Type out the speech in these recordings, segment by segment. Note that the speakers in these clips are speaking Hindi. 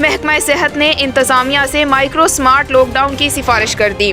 महकमः सेहत ने इंतज़ामिया से माइक्रोसमॉर्ट लॉकडाउन की सिफारिश कर दी।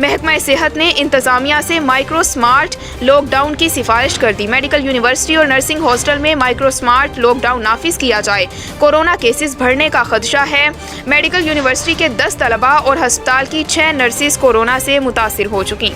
महकमः सेहत ने इंतज़ामिया से माइक्रोसमॉर्ट लॉकडाउन की सिफारिश कर दी। मेडिकल यूनिवर्सिटी और नर्सिंग हॉस्टल में माइक्रोसमॉर्ट लॉकडाउन नाफिज किया जाए। कोरोना केसेस बढ़ने का खदशा है। मेडिकल यूनिवर्सिटी के 10 तलबा और हस्पताल की 6 नर्सेज कोरोना से मुतासिर हो चुकी।